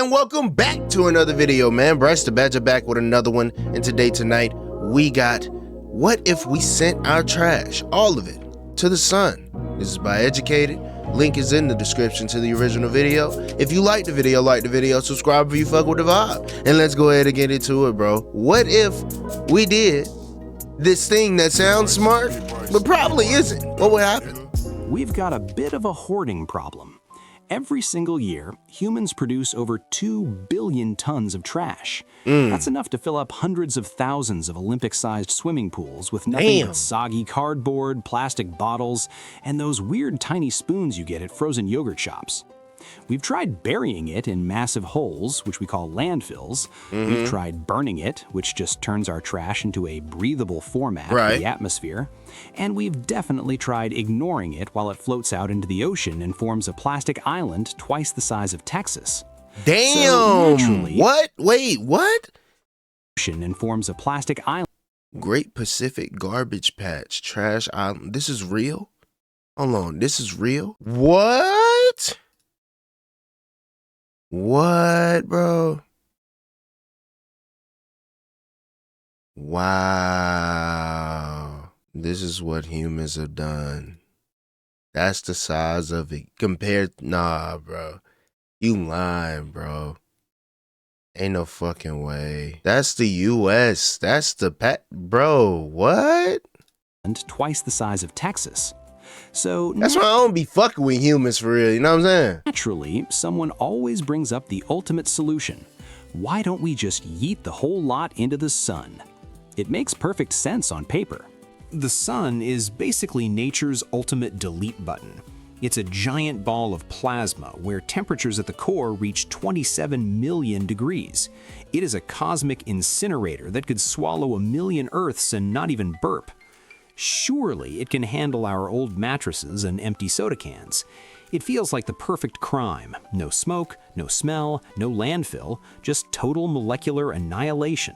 and welcome back to another video, man. BryceDaBadger back with another one, and tonight we got what if we sent our trash, all of it, to the sun. This is by Educated. Link is in the description to the original video. If you like the video, subscribe if you fuck with the vibe. And let's go ahead and get into it, bro. What if we did this thing that sounds smart, but probably isn't? What would happen? We've got a bit of a hoarding problem. Every single year, humans produce over 2 billion tons of trash. That's enough to fill up hundreds of thousands of Olympic-sized swimming pools with nothing but soggy cardboard, plastic bottles, and those weird tiny spoons you get at frozen yogurt shops. We've tried burying it in massive holes, which we call landfills. We've tried burning it, which just turns our trash into a breathable format for the atmosphere. And we've definitely tried ignoring it while it floats out into the ocean and forms a plastic island twice the size of Texas. Damn! So what? Wait, what? Ocean and forms a plastic island. Great Pacific Garbage Patch Trash Island. This is real? Hold on, this is real? What? What, bro? Wow. This is what humans have done. That's the size of it compared. Nah, bro. You lying, bro. Ain't no fucking way. That's the US. That's the bro, what? And twice the size of Texas. So that's why I don't be fucking with humans for real, you know what I'm saying? Naturally, someone always brings up the ultimate solution. Why don't we just yeet the whole lot into the sun? It makes perfect sense on paper. The sun is basically nature's ultimate delete button. It's a giant ball of plasma where temperatures at the core reach 27 million degrees. It is a cosmic incinerator that could swallow 1 million Earths and not even burp. Surely it can handle our old mattresses and empty soda cans. It feels like the perfect crime. No smoke, no smell, no landfill, just total molecular annihilation.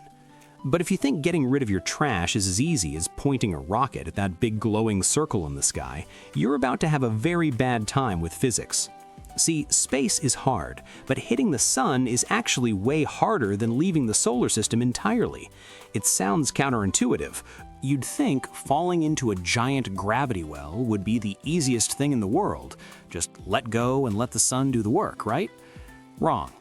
But if you think getting rid of your trash is as easy as pointing a rocket at that big glowing circle in the sky, you're about to have a very bad time with physics. See, space is hard, but hitting the sun is actually way harder than leaving the solar system entirely. It sounds counterintuitive. You'd think falling into a giant gravity well would be the easiest thing in the world. Just let go and let the sun do the work, right? Wrong.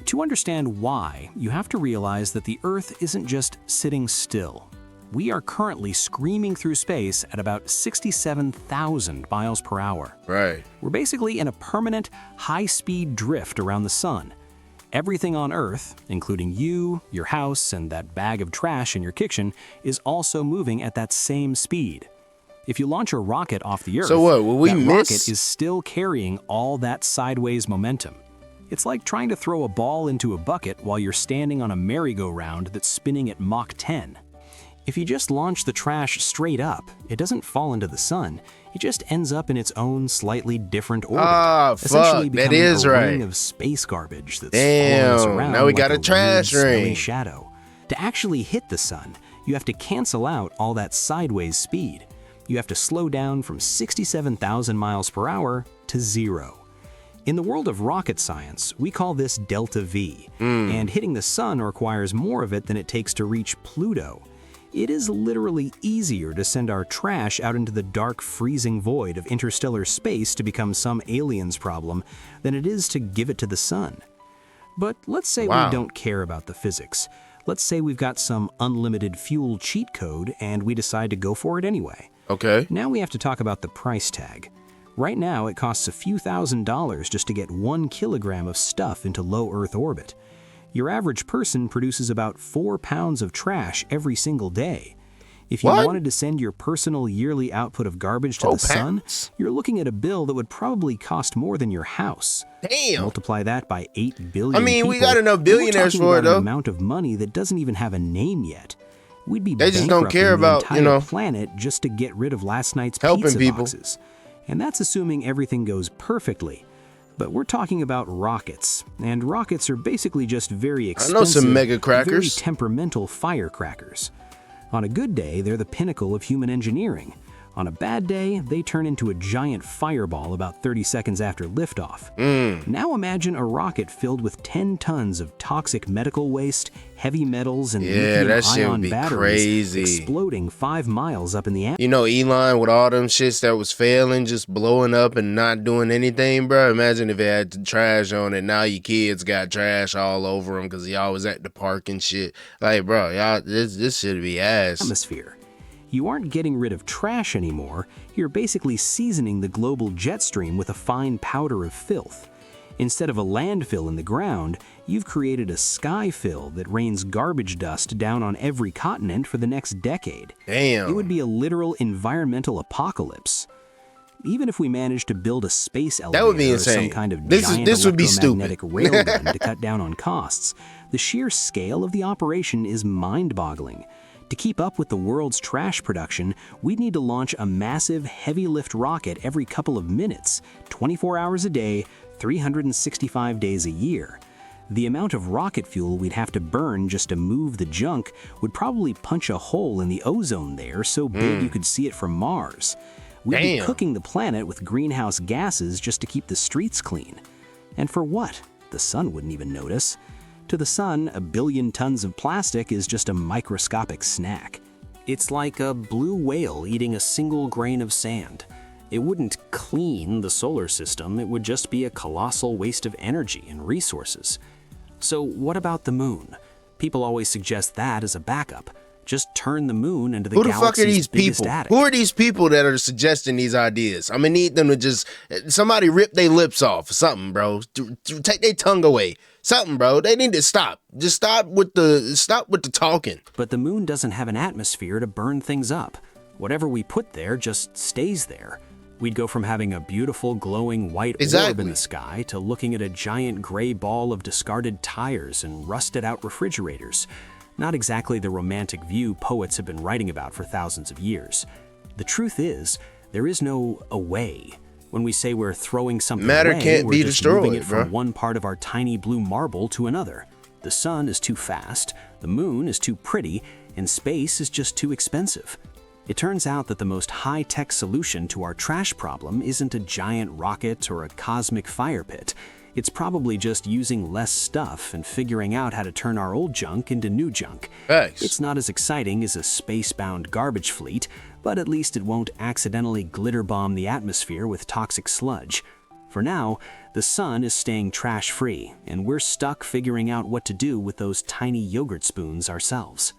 To understand why, you have to realize that the Earth isn't just sitting still. We are currently screaming through space at about 67,000 miles per hour. Right. We're basically in a permanent, high-speed drift around the sun. Everything on Earth, including you, your house, and that bag of trash in your kitchen, is also moving at that same speed. If you launch a rocket off the Earth, so what, will we that miss? rocket is still carrying all that sideways momentum. It's like trying to throw a ball into a bucket while you're standing on a merry-go-round that's spinning at Mach 10. If you just launch the trash straight up, it doesn't fall into the sun. It just ends up in its own slightly different orbit, essentially becoming a ring of space garbage that's following us around now we like got a trash ring shadow. To actually hit the sun, you have to cancel out all that sideways speed. You have to slow down from 67,000 miles per hour to 0. In the world of rocket science, we call this delta V, and hitting the sun requires more of it than it takes to reach Pluto. It is literally easier to send our trash out into the dark, freezing void of interstellar space to become some alien's problem than it is to give it to the sun. But let's say we don't care about the physics. Let's say we've got some unlimited fuel cheat code and we decide to go for it anyway. Okay. Now we have to talk about the price tag. Right now, it costs a few $1,000s just to get 1 kilogram of stuff into low Earth orbit. Your average person produces about 4 pounds of trash every single day. If you wanted to send your personal yearly output of garbage to the sun, you're looking at a bill that would probably cost more than your house. Damn. Multiply that by 8 billion I mean, people, we got enough billionaires for it, though. An amount of money that doesn't even have a name yet. We'd be they just don't care about, the entire planet just to get rid of last night's pizza boxes. And that's assuming everything goes perfectly. But we're talking about rockets, and rockets are basically just very expensive, I know some mega crackers. Very temperamental firecrackers. On a good day, they're the pinnacle of human engineering. On a bad day, they turn into a giant fireball about 30 seconds after liftoff. Now imagine a rocket filled with 10 tons of toxic medical waste, heavy metals, and lithium-ion batteries crazy. exploding 5 miles up in the atmosphere. You know Elon with all them shits that was failing, just blowing up and not doing anything, bro. Imagine if it had the trash on it. Now your kids got trash all over them because y'all was at the park and shit. Like, bro, y'all, this should be ass. You aren't getting rid of trash anymore, you're basically seasoning the global jet stream with a fine powder of filth. Instead of a landfill in the ground, you've created a sky fill that rains garbage dust down on every continent for the next decade. Damn. It would be a literal environmental apocalypse. Even if we managed to build a space elevator that would be or insane. some kind of This giant would be electromagnetic stupid. railgun to cut down on costs, the sheer scale of the operation is mind-boggling. To keep up with the world's trash production, we'd need to launch a massive, heavy-lift rocket every couple of minutes, 24 hours a day, 365 days a year. The amount of rocket fuel we'd have to burn just to move the junk would probably punch a hole in the ozone there so big you could see it from Mars. We'd be cooking the planet with greenhouse gases just to keep the streets clean. And for what? The sun wouldn't even notice. To the sun, a billion tons of plastic is just a microscopic snack. It's like a blue whale eating a single grain of sand. It wouldn't clean the solar system, it would just be a colossal waste of energy and resources. So what about the moon? People always suggest that as a backup. Just turn the moon into the Who the fuck are these biggest people? attic. Who are these people that are suggesting these ideas? I'm gonna need them to just somebody rip their lips off or something, bro. Take their tongue away. Something, bro. They need to stop. Just stop with the talking. But the moon doesn't have an atmosphere to burn things up. Whatever we put there just stays there. We'd go from having a beautiful glowing white orb in the sky to looking at a giant gray ball of discarded tires and rusted out refrigerators. Not exactly the romantic view poets have been writing about for thousands of years. The truth is, there is no away. When we say we're throwing something away, can't we're be just destroyed, moving it bro. from one part of our tiny blue marble to another. The sun is too fast, the moon is too pretty, and space is just too expensive. It turns out that the most high-tech solution to our trash problem isn't a giant rocket or a cosmic fire pit. It's probably just using less stuff and figuring out how to turn our old junk into new junk. Thanks. It's not as exciting as a space-bound garbage fleet, but at least it won't accidentally glitter bomb the atmosphere with toxic sludge. For now, the sun is staying trash-free, and we're stuck figuring out what to do with those tiny yogurt spoons ourselves.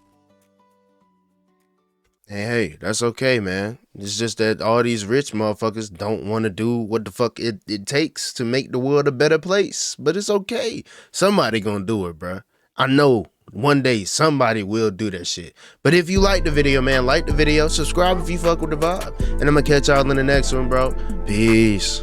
Hey, that's okay, man. It's just that all these rich motherfuckers don't want to do what the fuck it takes to make the world a better place. But it's okay. Somebody gonna do it, bruh. I know one day somebody will do that shit. But if you like the video, man, like the video, subscribe if you fuck with the vibe. And I'm gonna catch y'all in the next one, bro. Peace.